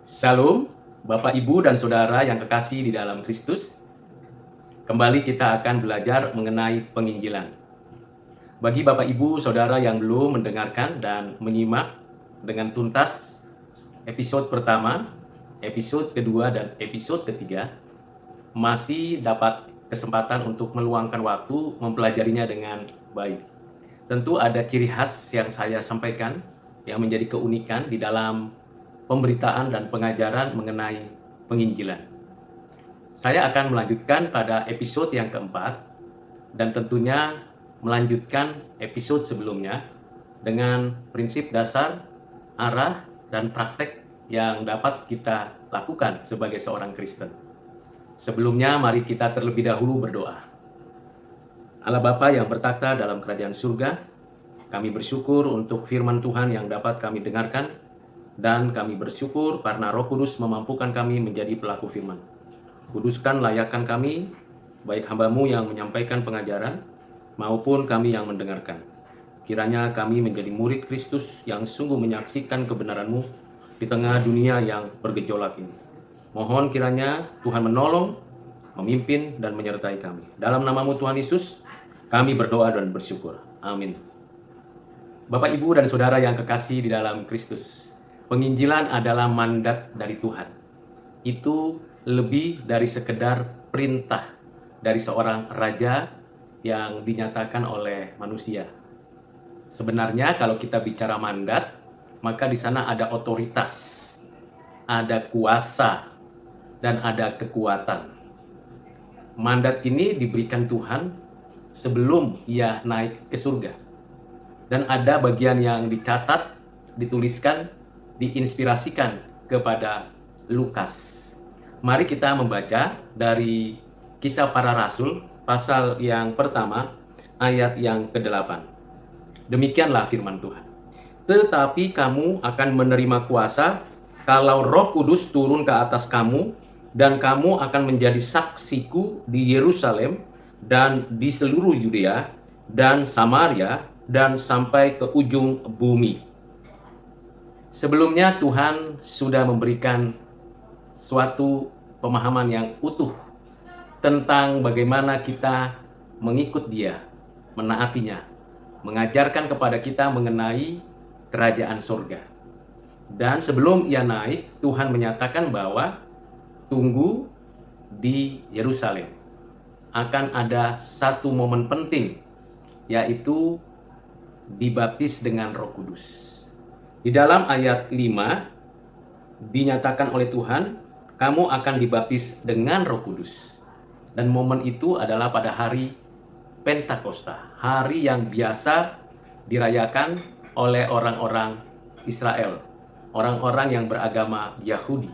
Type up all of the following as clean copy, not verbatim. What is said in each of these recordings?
Salam, Bapak, Ibu, dan Saudara yang kekasih di dalam Kristus. Kembali kita akan belajar mengenai penginjilan. Bagi Bapak, Ibu, Saudara yang belum mendengarkan dan menyimak dengan tuntas episode pertama, episode kedua, dan episode ketiga, masih dapat kesempatan untuk meluangkan waktu mempelajarinya dengan baik. Tentu ada ciri khas yang saya sampaikan yang menjadi keunikan di dalam pemberitaan dan pengajaran mengenai penginjilan. Saya akan melanjutkan pada episode yang keempat dan tentunya melanjutkan episode sebelumnya dengan prinsip dasar, arah, dan praktek yang dapat kita lakukan sebagai seorang Kristen. Sebelumnya, mari kita terlebih dahulu berdoa. Allah Bapa yang bertakhta dalam kerajaan surga, kami bersyukur untuk firman Tuhan yang dapat kami dengarkan, dan kami bersyukur karena Roh Kudus memampukan kami menjadi pelaku firman. Kuduskan layakkan kami, baik hamba-Mu yang menyampaikan pengajaran, maupun kami yang mendengarkan. Kiranya kami menjadi murid Kristus yang sungguh menyaksikan kebenaran-Mu di tengah dunia yang bergejolak ini. Mohon kiranya Tuhan menolong, memimpin, dan menyertai kami. Dalam nama-Mu Tuhan Yesus, kami berdoa dan bersyukur. Amin. Bapak, Ibu, dan Saudara yang kekasih di dalam Kristus, penginjilan adalah mandat dari Tuhan. Itu lebih dari sekedar perintah dari seorang raja yang dinyatakan oleh manusia. Sebenarnya kalau kita bicara mandat, maka di sana ada otoritas, ada kuasa, dan ada kekuatan. Mandat ini diberikan Tuhan sebelum ia naik ke surga. Dan ada bagian yang dicatat, dituliskan, diinspirasikan kepada Lukas. Mari kita membaca dari Kisah Para Rasul, pasal yang pertama, ayat yang ke-8. Demikianlah firman Tuhan. Tetapi kamu akan menerima kuasa kalau Roh Kudus turun ke atas kamu, dan kamu akan menjadi saksiku di Yerusalem dan di seluruh Yudea dan Samaria dan sampai ke ujung bumi. Sebelumnya Tuhan sudah memberikan suatu pemahaman yang utuh tentang bagaimana kita mengikut Dia, menaatinya, mengajarkan kepada kita mengenai kerajaan surga. Dan sebelum ia naik, Tuhan menyatakan bahwa tunggu di Yerusalem. Akan ada satu momen penting, yaitu dibaptis dengan Roh Kudus. Di dalam ayat 5 dinyatakan oleh Tuhan, kamu akan dibaptis dengan Roh Kudus. Dan momen itu adalah pada hari Pentakosta, hari yang biasa dirayakan oleh orang-orang Israel, orang-orang yang beragama Yahudi.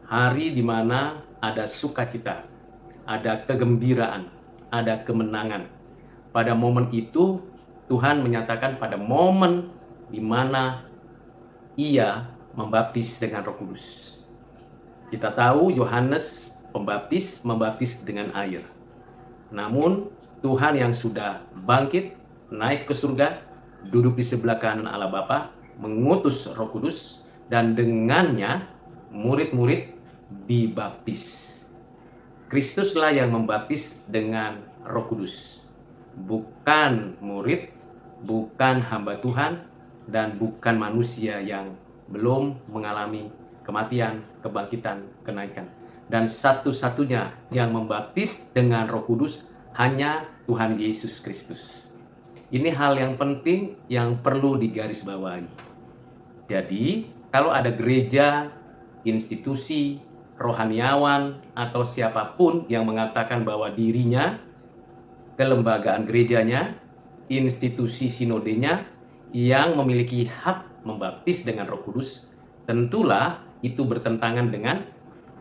Hari di mana ada sukacita, ada kegembiraan, ada kemenangan. Pada momen itu Tuhan menyatakan pada momen di mana ia membaptis dengan Roh Kudus. Kita tahu Yohanes Pembaptis membaptis dengan air. Namun Tuhan yang sudah bangkit, naik ke surga, duduk di sebelah kanan Allah Bapa, mengutus Roh Kudus, dan dengannya murid-murid dibaptis. Kristuslah yang membaptis dengan Roh Kudus. Bukan murid, bukan hamba Tuhan, dan bukan manusia yang belum mengalami kematian, kebangkitan, kenaikan. Dan satu-satunya yang membaptis dengan Roh Kudus hanya Tuhan Yesus Kristus. Ini hal yang penting yang perlu digarisbawahi. Jadi, kalau ada gereja, institusi, rohaniawan, atau siapapun yang mengatakan bahwa dirinya, kelembagaan gerejanya, institusi sinodenya yang memiliki hak membaptis dengan Roh Kudus, tentulah itu bertentangan dengan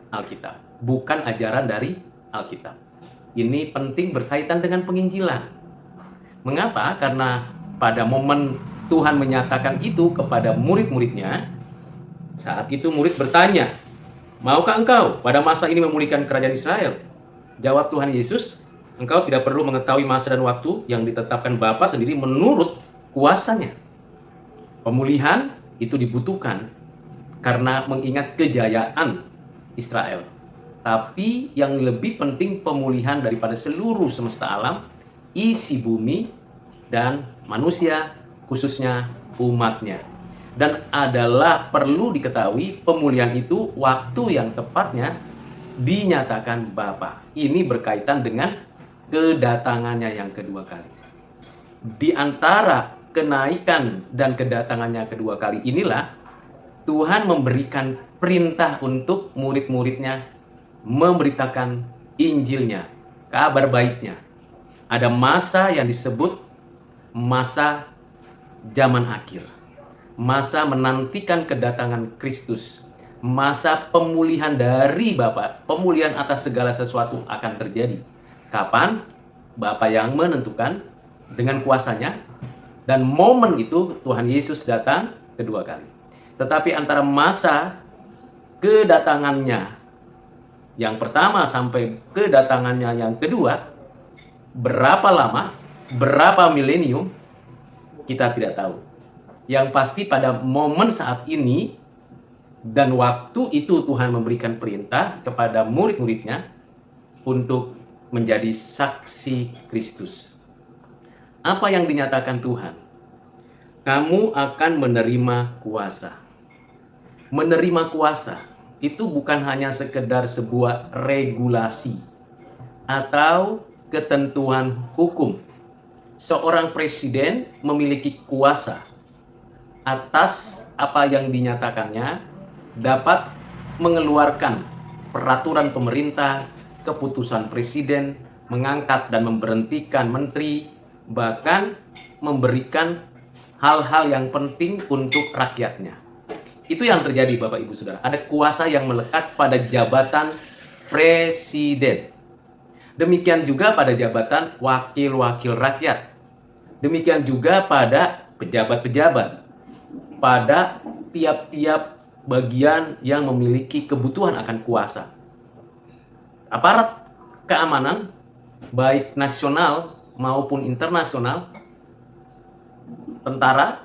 Alkitab, bukan ajaran dari Alkitab. Ini penting berkaitan dengan penginjilan. Mengapa? Karena pada momen Tuhan menyatakan itu kepada murid-muridnya, saat itu murid bertanya, maukah engkau pada masa ini memulihkan kerajaan Israel? Jawab Tuhan Yesus, engkau tidak perlu mengetahui masa dan waktu yang ditetapkan Bapa sendiri menurut kuasanya. Pemulihan itu dibutuhkan karena mengingat kejayaan Israel. Tapi yang lebih penting pemulihan daripada seluruh semesta alam, isi bumi, dan manusia, khususnya umatnya. Dan adalah perlu diketahui pemulihan itu waktu yang tepatnya dinyatakan Bapa. Ini berkaitan dengan kedatangannya yang kedua kali. Di antara kenaikan dan kedatangannya kedua kali inilah Tuhan memberikan perintah untuk murid-muridnya memberitakan Injilnya, kabar baiknya. Ada masa yang disebut masa zaman akhir, masa menantikan kedatangan Kristus, masa pemulihan dari Bapa, pemulihan atas segala sesuatu akan terjadi. Kapan? Bapa yang menentukan dengan kuasanya, dan momen itu Tuhan Yesus datang kedua kali. Tetapi antara masa kedatangannya yang pertama sampai kedatangannya yang kedua, berapa lama, berapa milenium, kita tidak tahu. Yang pasti pada momen saat ini dan waktu itu Tuhan memberikan perintah kepada murid-muridnya untuk menjadi saksi Kristus. Apa yang dinyatakan Tuhan? Kamu akan menerima kuasa. Menerima kuasa itu bukan hanya sekedar sebuah regulasi atau ketentuan hukum. Seorang presiden memiliki kuasa atas apa yang dinyatakannya, dapat mengeluarkan peraturan pemerintah, keputusan presiden, mengangkat dan memberhentikan menteri, bahkan memberikan hal-hal yang penting untuk rakyatnya. Itu yang terjadi Bapak Ibu Saudara. Ada kuasa yang melekat pada jabatan presiden. Demikian juga pada jabatan wakil-wakil rakyat. Demikian juga pada pejabat-pejabat. Pada tiap-tiap bagian yang memiliki kebutuhan akan kuasa. Aparat keamanan, baik nasional maupun internasional, tentara,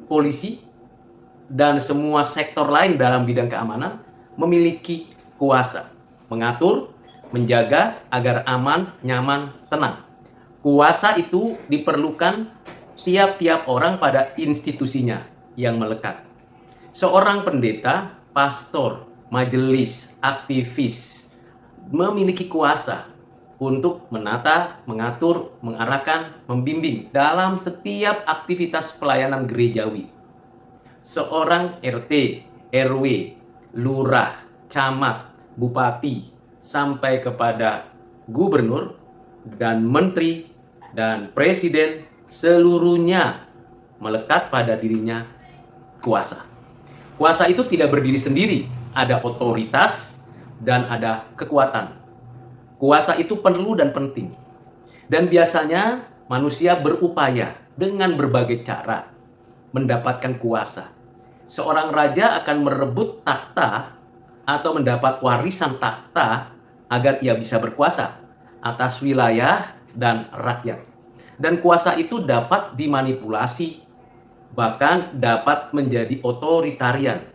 polisi, dan semua sektor lain dalam bidang keamanan memiliki kuasa mengatur, menjaga agar aman, nyaman, tenang. Kuasa itu diperlukan tiap-tiap orang pada institusinya yang melekat. Seorang pendeta, pastor, majelis, aktivis memiliki kuasa untuk menata, mengatur, mengarahkan, membimbing dalam setiap aktivitas pelayanan gerejawi. Seorang RT, RW, lurah, camat, bupati, sampai kepada gubernur dan menteri dan presiden, seluruhnya melekat pada dirinya kuasa. Kuasa itu tidak berdiri sendiri, ada otoritas dan ada kekuatan. Kuasa itu perlu dan penting. Dan biasanya manusia berupaya dengan berbagai cara mendapatkan kuasa. Seorang raja akan merebut takhta atau mendapat warisan takhta agar ia bisa berkuasa atas wilayah dan rakyat. Dan kuasa itu dapat dimanipulasi, bahkan dapat menjadi otoritarian.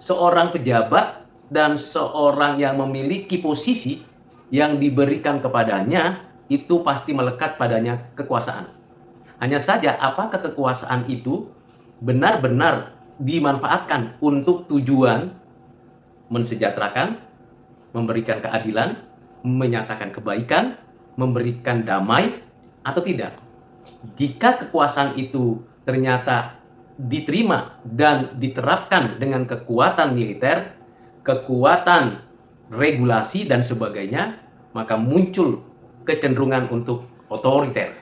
Seorang pejabat dan seorang yang memiliki posisi yang diberikan kepadanya itu pasti melekat padanya kekuasaan. Hanya saja apakah kekuasaan itu benar-benar dimanfaatkan untuk tujuan mensejahterakan, memberikan keadilan, menyatakan kebaikan, memberikan damai, atau tidak. Jika kekuasaan itu ternyata diterima dan diterapkan dengan kekuatan militer, kekuatan regulasi dan sebagainya, maka muncul kecenderungan untuk otoriter.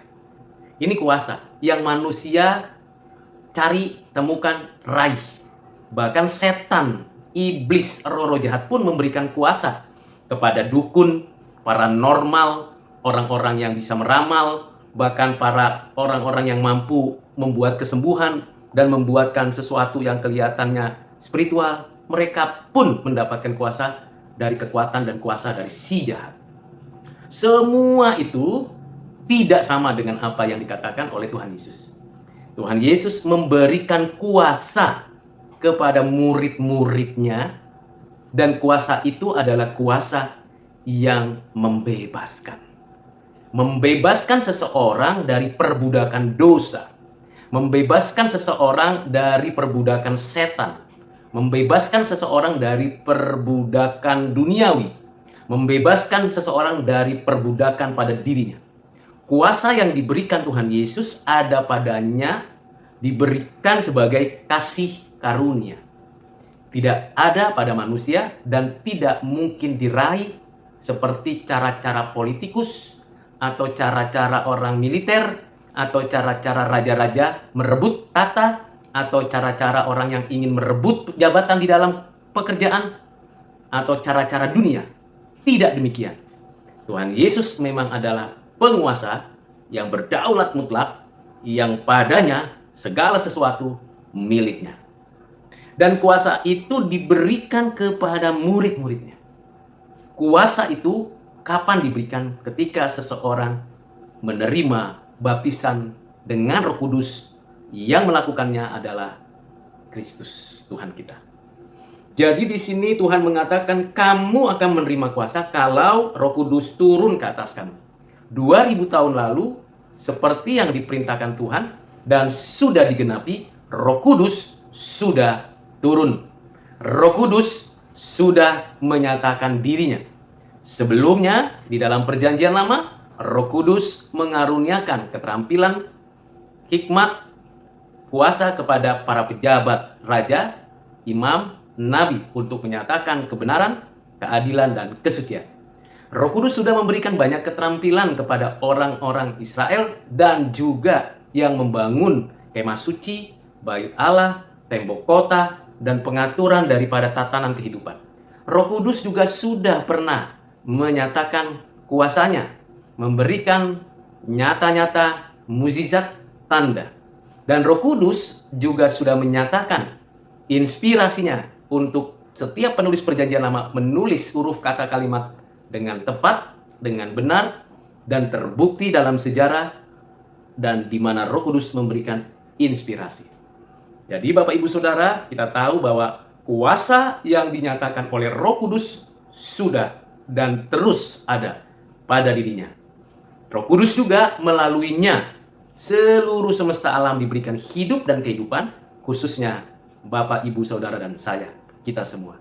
Ini kuasa yang manusia cari, temukan, raih. Bahkan setan, iblis, roh-roh jahat pun memberikan kuasa kepada dukun, paranormal, orang-orang yang bisa meramal, bahkan para orang-orang yang mampu membuat kesembuhan dan membuatkan sesuatu yang kelihatannya spiritual. Mereka pun mendapatkan kuasa dari kekuatan dan kuasa dari si jahat. Semua itu tidak sama dengan apa yang dikatakan oleh Tuhan Yesus. Tuhan Yesus memberikan kuasa kepada murid-muridnya, dan kuasa itu adalah kuasa yang membebaskan. Membebaskan seseorang dari perbudakan dosa. Membebaskan seseorang dari perbudakan setan. Membebaskan seseorang dari perbudakan duniawi. Membebaskan seseorang dari perbudakan pada dirinya. Kuasa yang diberikan Tuhan Yesus ada padanya, diberikan sebagai kasih karunia. Tidak ada pada manusia dan tidak mungkin diraih seperti cara-cara politikus atau cara-cara orang militer atau cara-cara raja-raja merebut tata atau cara-cara orang yang ingin merebut jabatan di dalam pekerjaan atau cara-cara dunia. Tidak demikian. Tuhan Yesus memang adalah penguasa yang berdaulat mutlak, yang padanya segala sesuatu miliknya. Dan kuasa itu diberikan kepada murid-muridnya. Kuasa itu kapan diberikan? Ketika seseorang menerima baptisan dengan Roh Kudus, yang melakukannya adalah Kristus Tuhan kita. Jadi di sini Tuhan mengatakan kamu akan menerima kuasa kalau Roh Kudus turun ke atas kamu. 2000 tahun lalu, seperti yang diperintahkan Tuhan dan sudah digenapi, Roh Kudus sudah turun. Roh Kudus sudah menyatakan dirinya. Sebelumnya, di dalam Perjanjian Lama, Roh Kudus mengaruniakan keterampilan, hikmat, kuasa kepada para pejabat, raja, imam, nabi untuk menyatakan kebenaran, keadilan, dan kesucian. Roh Kudus sudah memberikan banyak keterampilan kepada orang-orang Israel dan juga yang membangun kemah suci, bait Allah, tembok kota, dan pengaturan daripada tatanan kehidupan. Roh Kudus juga sudah pernah menyatakan kuasanya, memberikan nyata-nyata, mukjizat, tanda. Dan Roh Kudus juga sudah menyatakan inspirasinya untuk setiap penulis Perjanjian Lama menulis huruf kata kalimat dengan tepat, dengan benar, dan terbukti dalam sejarah, dan di mana Roh Kudus memberikan inspirasi. Jadi Bapak Ibu Saudara, kita tahu bahwa kuasa yang dinyatakan oleh Roh Kudus sudah dan terus ada pada dirinya. Roh Kudus juga melaluinya seluruh semesta alam diberikan hidup dan kehidupan, khususnya Bapak, Ibu, Saudara, dan saya, kita semua.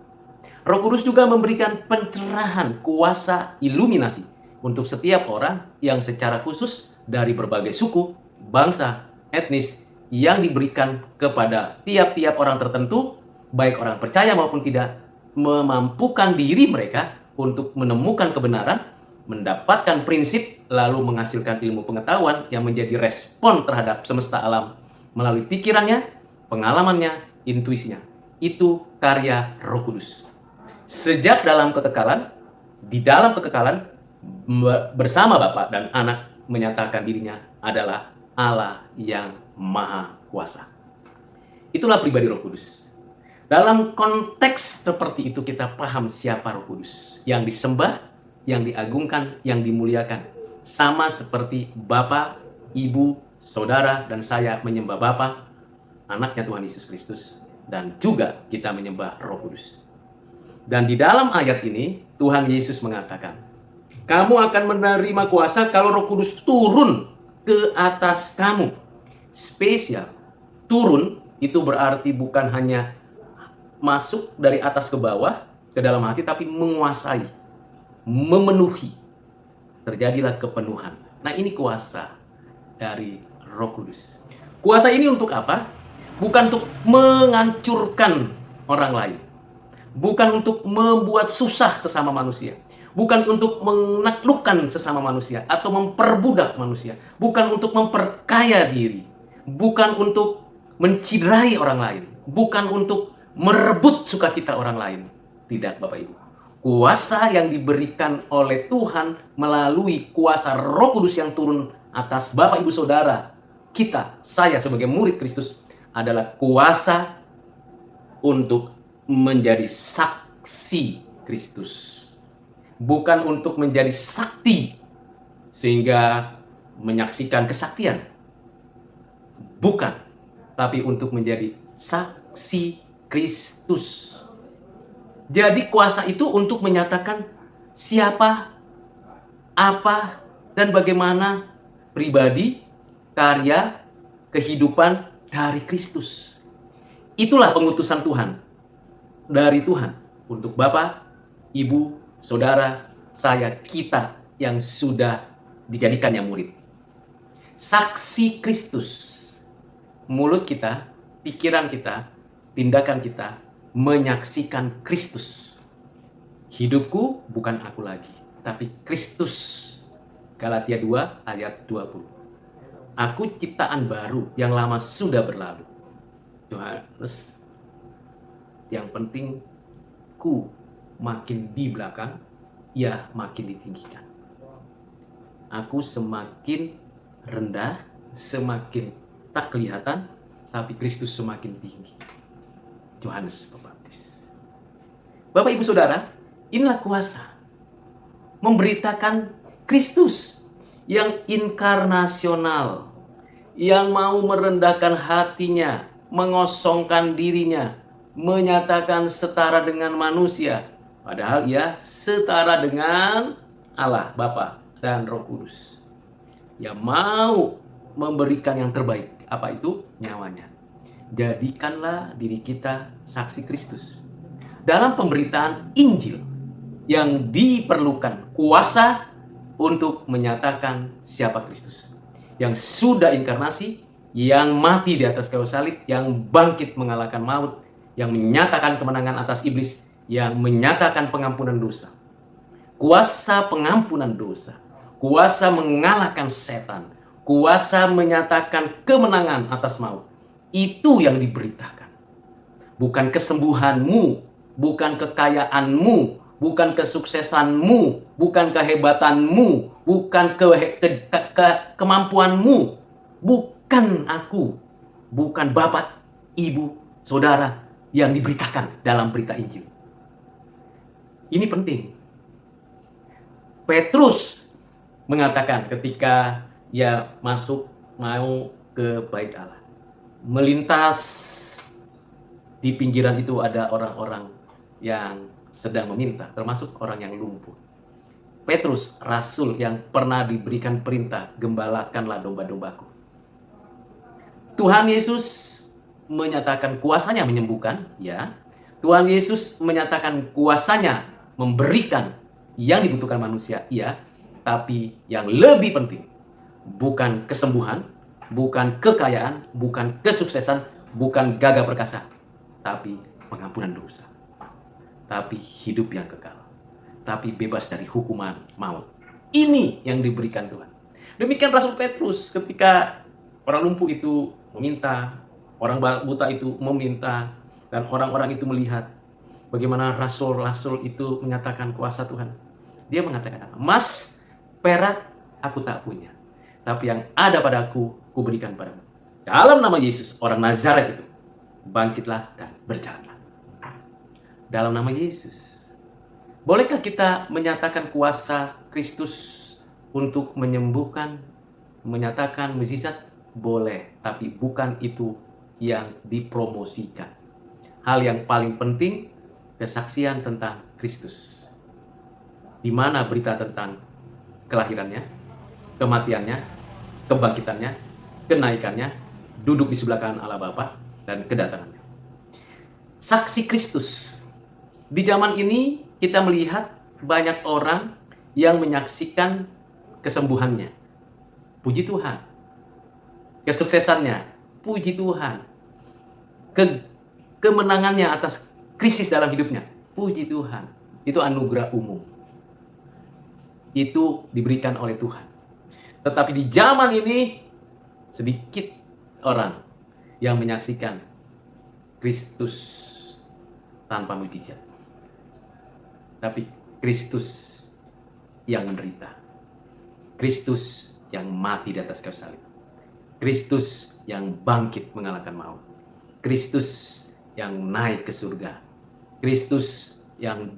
Roh Kudus juga memberikan pencerahan, kuasa, iluminasi untuk setiap orang yang secara khusus dari berbagai suku, bangsa, etnis yang diberikan kepada tiap-tiap orang tertentu, baik orang percaya maupun tidak, memampukan diri mereka untuk menemukan kebenaran, mendapatkan prinsip, lalu menghasilkan ilmu pengetahuan yang menjadi respon terhadap semesta alam melalui pikirannya, pengalamannya, intuisinya. Itu karya Roh Kudus. Sejak dalam kekekalan, di dalam kekekalan, bersama Bapa dan Anak menyatakan dirinya adalah Allah yang Maha Kuasa. Itulah pribadi Roh Kudus. Dalam konteks seperti itu kita paham siapa Roh Kudus. Yang disembah, yang diagungkan, yang dimuliakan. Sama seperti Bapa, Ibu, Saudara, dan saya menyembah Bapa, Anaknya Tuhan Yesus Kristus, dan juga kita menyembah Roh Kudus. Dan di dalam ayat ini, Tuhan Yesus mengatakan, kamu akan menerima kuasa kalau Roh Kudus turun ke atas kamu. Spesial. Turun itu berarti bukan hanya masuk dari atas ke bawah, ke dalam hati, tapi menguasai, memenuhi. Terjadilah kepenuhan. Nah, ini kuasa dari Roh Kudus. Kuasa ini untuk apa? Bukan untuk menghancurkan orang lain. Bukan untuk membuat susah sesama manusia. Bukan untuk menaklukkan sesama manusia atau memperbudak manusia. Bukan untuk memperkaya diri. Bukan untuk menciderai orang lain. Bukan untuk merebut sukacita orang lain. Tidak, Bapak Ibu. Kuasa yang diberikan oleh Tuhan melalui kuasa Roh Kudus yang turun atas Bapak Ibu Saudara, kita, saya sebagai murid Kristus, adalah kuasa untuk menjadi saksi Kristus. Bukan untuk menjadi sakti sehingga menyaksikan kesaktian. Bukan, tapi untuk menjadi saksi Kristus. Jadi kuasa itu untuk menyatakan siapa, apa, dan bagaimana pribadi, karya, kehidupan dari Kristus. Itulah pengutusan Tuhan, dari Tuhan, untuk Bapak, Ibu, Saudara, saya, kita yang sudah dijadikannya murid. Saksi Kristus. Mulut kita, pikiran kita, tindakan kita menyaksikan Kristus. Hidupku bukan aku lagi, tapi Kristus. Galatia 2 ayat 20. Aku ciptaan baru, yang lama sudah berlalu. Yohanes, yang penting ku makin di belakang, ia makin ditinggikan. Aku semakin rendah, semakin tak kelihatan, tapi Kristus semakin tinggi. Yohanes Pembaptis. Bapak Ibu Saudara, inilah kuasa memberitakan Kristus yang inkarnasional, yang mau merendahkan hatinya, mengosongkan dirinya, menyatakan setara dengan manusia, padahal ia setara dengan Allah Bapa dan Roh Kudus. Ia mau memberikan yang terbaik. Apa itu? Nyawanya. Jadikanlah diri kita saksi Kristus. Dalam pemberitaan Injil yang diperlukan kuasa untuk menyatakan siapa Kristus. Yang sudah inkarnasi, yang mati di atas kayu salib, yang bangkit mengalahkan maut, yang menyatakan kemenangan atas iblis, yang menyatakan pengampunan dosa. Kuasa pengampunan dosa, kuasa mengalahkan setan, kuasa menyatakan kemenangan atas maut. Itu yang diberitakan. Bukan kesembuhanmu, bukan kekayaanmu, bukan kesuksesanmu, bukan kehebatanmu, bukan kemampuanmu, bukan aku, bukan Bapak, Ibu, Saudara yang diberitakan dalam berita Injil. Ini penting. Petrus mengatakan ketika ia masuk mau ke bait Allah, melintas di pinggiran itu ada orang-orang yang sedang meminta, termasuk orang yang lumpuh. Petrus, rasul yang pernah diberikan perintah, gembalakanlah domba-dombaku. Tuhan Yesus menyatakan kuasanya menyembuhkan, ya. Tuhan Yesus menyatakan kuasanya memberikan yang dibutuhkan manusia, iya. Tapi yang lebih penting, bukan kesembuhan, bukan kekayaan, bukan kesuksesan, bukan gagah perkasa, tapi pengampunan dosa. Tapi hidup yang kekal, tapi bebas dari hukuman maut. Ini yang diberikan Tuhan. Demikian Rasul Petrus ketika orang lumpuh itu meminta, orang buta itu meminta, dan orang-orang itu melihat bagaimana rasul-rasul itu menyatakan kuasa Tuhan. Dia mengatakan, emas, perak aku tak punya, tapi yang ada padaku kuberikan padamu. Dalam nama Yesus, orang Nazaret itu, bangkitlah dan berjalanlah. Dalam nama Yesus. Bolehkah kita menyatakan kuasa Kristus untuk menyembuhkan, menyatakan mukjizat? Boleh, tapi bukan itu yang dipromosikan. Hal yang paling penting, kesaksian tentang Kristus. Di mana berita tentang kelahirannya, kematiannya, kebangkitannya, kenaikannya, duduk di sebelah kanan Allah Bapa, dan kedatangannya. Saksi Kristus. Di zaman ini kita melihat banyak orang yang menyaksikan kesembuhannya. Puji Tuhan. Kesuksesannya. Puji Tuhan. Kemenangannya atas krisis dalam hidupnya. Puji Tuhan. Itu anugerah umum. Itu diberikan oleh Tuhan. Tetapi di zaman ini sedikit orang yang menyaksikan Kristus tanpa mujizat. Tapi Kristus yang menderita. Kristus yang mati di atas kayu salib. Kristus yang bangkit mengalahkan maut. Kristus yang naik ke surga. Kristus yang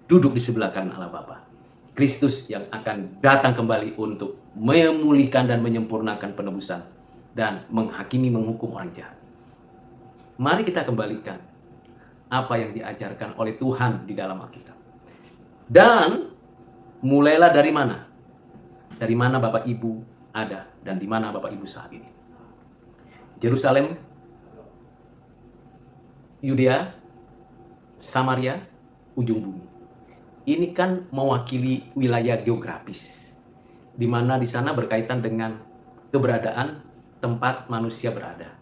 duduk di sebelah kanan Allah Bapa. Kristus yang akan datang kembali untuk memulihkan dan menyempurnakan penebusan dan menghakimi, menghukum orang jahat. Mari kita kembalikan apa yang diajarkan oleh Tuhan di dalam Alkitab. Dan mulailah dari mana? Dari mana Bapak Ibu ada dan di mana Bapak Ibu saat ini? Yerusalem, Yudea, Samaria, ujung bumi. Ini kan mewakili wilayah geografis, di mana di sana berkaitan dengan keberadaan tempat manusia berada.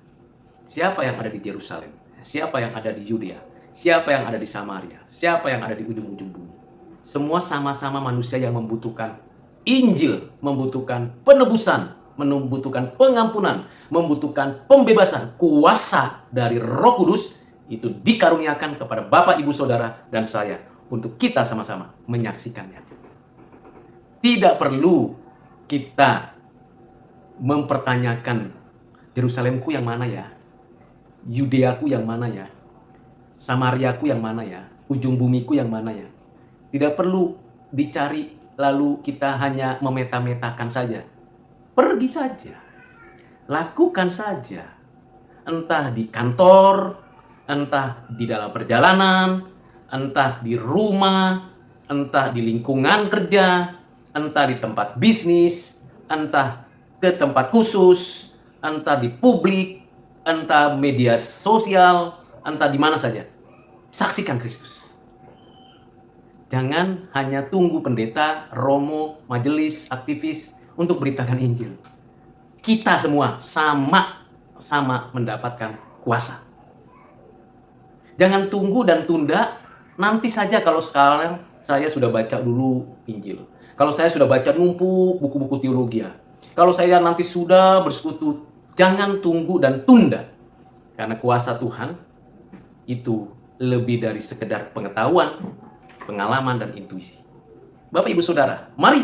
Siapa yang ada di Yerusalem? Siapa yang ada di Yudea? Siapa yang ada di Samaria? Siapa yang ada di ujung-ujung bumi? Semua sama-sama manusia yang membutuhkan Injil, membutuhkan penebusan, membutuhkan pengampunan, membutuhkan pembebasan. Kuasa dari Roh Kudus itu dikaruniakan kepada Bapak, Ibu, Saudara, dan saya untuk kita sama-sama menyaksikannya. Tidak perlu kita mempertanyakan Yerusalemku yang mana ya? Yudeaku yang mana ya? Samariaku yang mana ya? Ujung bumiku yang mana ya? Tidak perlu dicari lalu kita hanya memeta-metakan saja. Pergi saja. Lakukan saja. Entah di kantor, entah di dalam perjalanan, entah di rumah, entah di lingkungan kerja, entah di tempat bisnis, entah ke tempat khusus, entah di publik, entah media sosial, entah di mana saja. Saksikan Kristus. Jangan hanya tunggu pendeta, romo, majelis, aktivis untuk beritakan Injil. Kita semua sama mendapatkan kuasa. Jangan tunggu dan tunda, nanti saja kalau sekarang saya sudah baca dulu Injil. Kalau saya sudah baca numpuk buku-buku teologi. Kalau saya nanti sudah bersekutu, jangan tunggu dan tunda. Karena kuasa Tuhan itu lebih dari sekedar pengetahuan, pengalaman, dan intuisi. Bapak, Ibu, Saudara, mari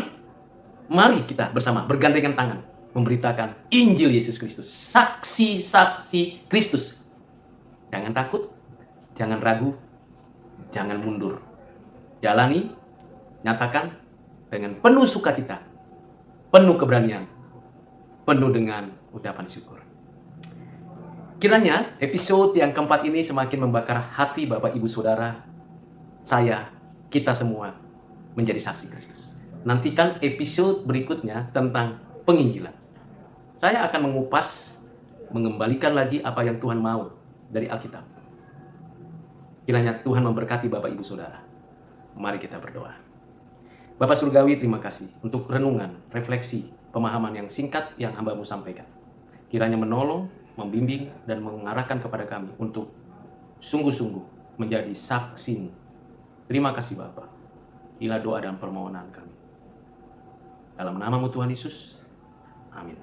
kita bersama bergandengan tangan memberitakan Injil Yesus Kristus. Saksi-saksi Kristus. Jangan takut, jangan ragu, jangan mundur. Jalani, nyatakan dengan penuh sukacita, penuh keberanian, penuh dengan ucapan syukur. Kiranya episode yang keempat ini semakin membakar hati Bapak, Ibu, Saudara, saya, kita semua menjadi saksi Kristus. Nantikan episode berikutnya tentang penginjilan. Saya akan mengupas, mengembalikan lagi apa yang Tuhan mau dari Alkitab. Kiranya Tuhan memberkati Bapak, Ibu, Saudara. Mari kita berdoa. Bapak Surgawi, terima kasih untuk renungan, refleksi, pemahaman yang singkat yang hamba-Mu sampaikan. Kiranya menolong, membimbing, dan mengarahkan kepada kami untuk sungguh-sungguh menjadi saksi. Terima kasih Bapa. Inilah doa dan permohonan kami. Dalam nama-Mu Tuhan Yesus. Amin.